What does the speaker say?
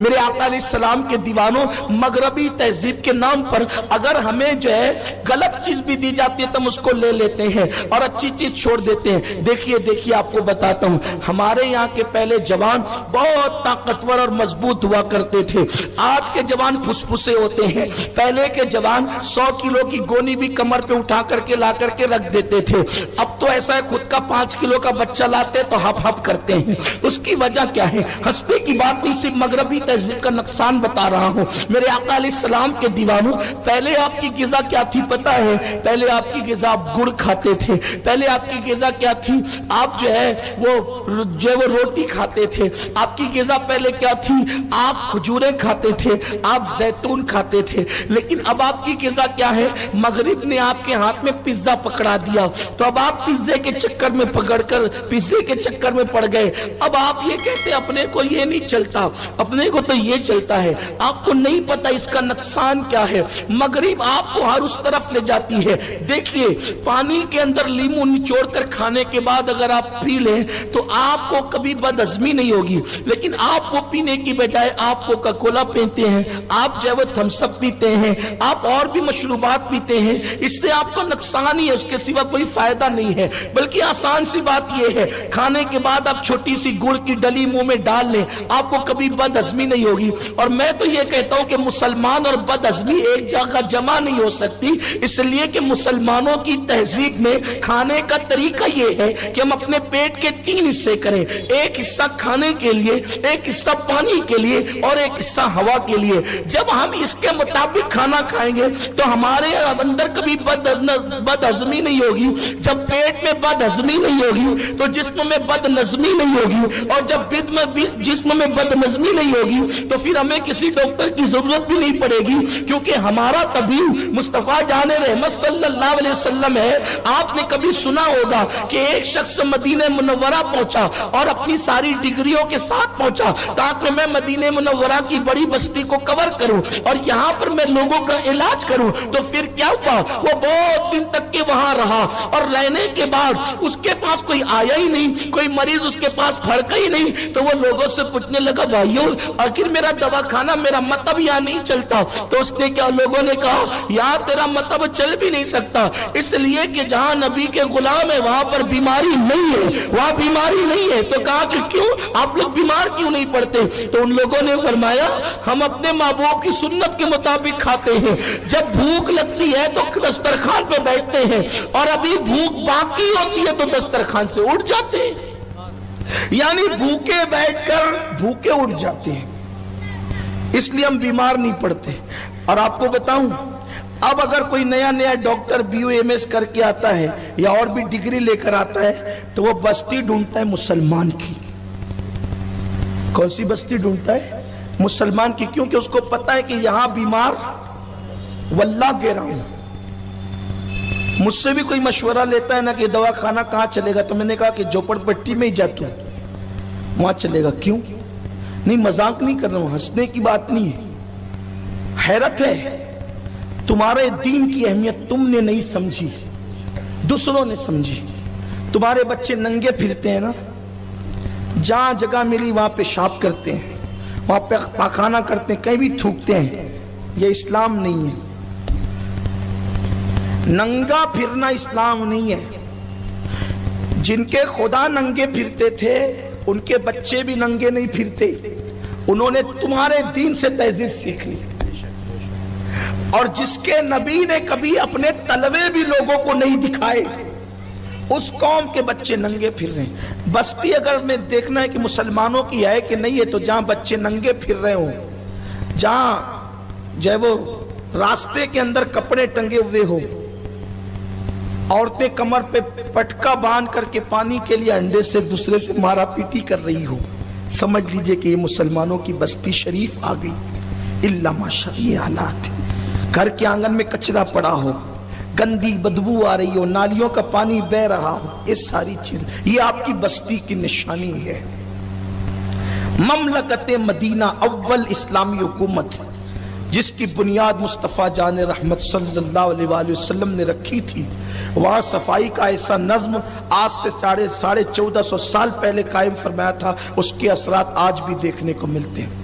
میرے آقا علیہ السلام کے دیوانوں، مغربی تہذیب کے نام پر اگر ہمیں جو ہے غلط چیز بھی دی جاتی ہے تو ہم اس کو لے لیتے ہیں اور اچھی چیز چھوڑ دیتے ہیں۔ دیکھیے آپ کو بتاتا ہوں، ہمارے یہاں کے پہلے جوان بہت طاقتور اور مضبوط ہوا کرتے تھے۔ آج کے جوان پھسپھسے ہوتے ہیں۔ پہلے کے جوان 100 کلو کی گونی بھی کمر پہ اٹھا کر کے لا کر کے رکھ دیتے تھے۔ اب تو ایسا ہے خود کا 5 کلو کا بچہ لاتے تو ہپ ہپ کرتے ہیں۔ اس کی وجہ کیا ہے؟ ہنسنے کی بات نہیں، صرف مغربی تہذیب کا نقصان بتا رہا ہوں۔ میرے آقا علیہ السلام کے دیوانوں، پہلے آپ کی غذا کیا تھی پتہ ہے؟ پہلے آپ کی غذا آپ گڑ کھاتے تھے۔ پہلے آپ کی غذا کیا تھی؟ آپ جو ہے وہ روٹی کھاتے تھے۔ آپ کی غذا پہلے کیا تھی؟ آپ کھجوریں کھاتے تھے، آپ زیتون کھاتے تھے۔ لیکن اب آپ کی غذا کیا ہے؟ مغرب نے آپ کے ہاتھ میں پیزا پکڑا دیا تو اب آپ پیزے کے چکر میں پیزے کے چکر میں پڑ گئے۔ اب آپ یہ کہتے اپنے کو یہ نہیں چلتا، اپنے کو تو یہ چلتا ہے۔ آپ کو نہیں پتا اس کا نقصان کیا ہے۔ مغرب آپ کو ہر اس طرف لے جاتی ہے۔ دیکھیے، پانی کے اندر لیمو نچوڑ کر کھانے کے بعد اگر آپ پی لیں تو آپ کو کبھی بد ہضمی نہیں ہوگی، لیکن آپ کو پینے کی بجائے آپ کوکا کولا پیتے ہیں، آپ جو ہے وہ تھمس اپ پیتے ہیں، آپ اور بھی مشروبات پیتے ہیں۔ اس سے آپ کو نقصان ہی ہے، اس کے سوا کوئی فائدہ نہیں ہے۔ بلکہ آسان سی بات یہ ہے، کھانے کے بعد آپ چھوٹی سی گڑ کی ڈلی منہ میں ڈال لیں، آپ کو کبھی بد ہضمی نہیں ہوگی۔ اور میں تو یہ کہتا ہوں کہ مسلمان اور بد ہضمی ایک جگہ جمع نہیں ہو سکتی، اس لیے کہ مسلمانوں کی تہذیب میں کھانے کا طریقہ یہ ہے کہ ہم اپنے پیٹ کے 3 حصے کریں، ایک حصہ کھانے کے لیے، ایک حصہ پانی کے لیے اور ایک حصہ ہوا کے لیے۔ جب ہم اس کے مطابق کھانا کھائیں گے تو ہمارے اندر کبھی بد ہضمی نہیں ہوگی۔ جب پیٹ میں بد ہضمی نہیں ہوگی تو جسم میں بد نظمی نہیں ہوگی، اور جب جسم میں بد نظمی نہیں ہوگی تو پھر ہمیں کسی ڈاکٹر کی ضرورت بھی نہیں پڑے گی، کیونکہ ہمارا طبیب مصطفیٰ جان رحمت صلی اللہ علیہ وسلم ہے۔ آپ نے کبھی سنا ہوگا کہ ایک شخص مدینہ منورہ پہنچا اور اپنی ساری ڈگریوں کے ساتھ پہنچا تاکہ میں مدینہ منورہ کی بڑی بستی کو کور کروں اور یہاں پر میں لوگوں کا علاج کروں۔ تو پھر کیا ہوا؟ وہ بہت دن تک کے وہاں رہا، اور رہنے کے بعد اس کے پاس کوئی آیا ہی نہیں، کوئی مریض اس کے پاس پھڑکا ہی نہیں۔ تو وہ لوگوں سے پوچھنے لگا، بھائیو آخر میرا دوا کھانا، میرا مطب یہاں نہیں چلتا۔ تو اس نے کیا، لوگوں نے کہا یہاں تیرا مطب چل بھی نہیں سکتا، اس لیے کہ جہاں نبی کے غلام ہے وہاں پر بیماری نہیں ہے، وہاں بیماری نہیں ہے۔ تو کہا کہ کیوں آپ لوگ بیمار کیوں نہیں پڑتے؟ تو ان لوگوں نے فرمایا ہم اپنے محبوب کی سنت کے مطابق کھاتے ہیں، جب بھوک لگتی ہے تو دسترخوان پہ بیٹھتے ہیں، اور ابھی بھوک باقی ہوتی ہے تو دسترخوان سے اٹھ جاتے ہیں، یعنی بھوکے بیٹھ کر بھوکے اٹھ جاتے ہیں، اس لیے ہم بیمار نہیں پڑتے۔ اور آپ کو بتاؤں، اب اگر کوئی نیا ڈاکٹر BA کر کے آتا ہے یا اور بھی ڈگری لے کر آتا ہے تو وہ بستی ڈھونڈتا ہے مسلمان کی۔ کون سی بستی ڈھونڈتا ہے؟ مسلمان کی، کیونکہ اس کو پتا ہے کہ یہاں بیمار واللہ کہہ رہا ہوں۔ مجھ سے بھی کوئی مشورہ لیتا ہے نا کہ دوا کھانا کہاں چلے گا، تو میں نے کہا کہ جھوپڑ پٹی میں ہی جاتا ہوں، وہاں چلے گا۔ کیوں؟ نہیں، مذاق نہیں کر رہا ہوں، ہنسنے کی بات نہیں ہے۔ حیرت ہے، تمہارے دین کی اہمیت تم نے نہیں سمجھی، دوسروں نے سمجھی۔ تمہارے بچے ننگے پھرتے ہیں نا، جہاں جگہ ملی وہاں پیشاب کرتے ہیں، وہاں پہ پاخانہ کرتے ہیں، کہیں بھی تھوکتے ہیں۔ یہ اسلام نہیں ہے، ننگا پھرنا اسلام نہیں ہے۔ جن کے خدا ننگے پھرتے تھے ان کے بچے بھی ننگے نہیں پھرتے، انہوں نے تمہارے دین سے تہذیب سیکھ لی۔ اور جس کے نبی نے کبھی اپنے تلوے بھی لوگوں کو نہیں دکھائے، اس قوم کے بچے ننگے پھر رہے ہیں۔ بستی اگر میں دیکھنا ہے کہ مسلمانوں کی ہے کہ نہیں ہے، تو جہاں بچے ننگے پھر رہے ہوں، جہاں جو ہے وہ راستے کے اندر کپڑے ٹنگے ہوئے ہو، عورتیں کمر پہ پٹکا باندھ کر کے پانی کے لیے انڈے سے دوسرے سے مارا پیٹی کر رہی ہو، سمجھ لیجئے کہ یہ مسلمانوں کی بستی شریف آ گئی۔ اللہ ماشاء، یہ حالات ہے۔ گھر کے آنگن میں کچرا پڑا ہو، گندی بدبو آ رہی ہو، نالیوں کا پانی بہ رہا ہو، یہ ساری چیز، یہ آپ کی بستی کی نشانی ہے۔ مملکت مدینہ اول اسلامی حکومت جس کی بنیاد مصطفیٰ جان رحمت صلی اللہ علیہ وآلہ وسلم نے رکھی تھی، وہاں صفائی کا ایسا نظم آج سے 1450 سال پہلے قائم فرمایا تھا، اس کے اثرات آج بھی دیکھنے کو ملتے ہیں۔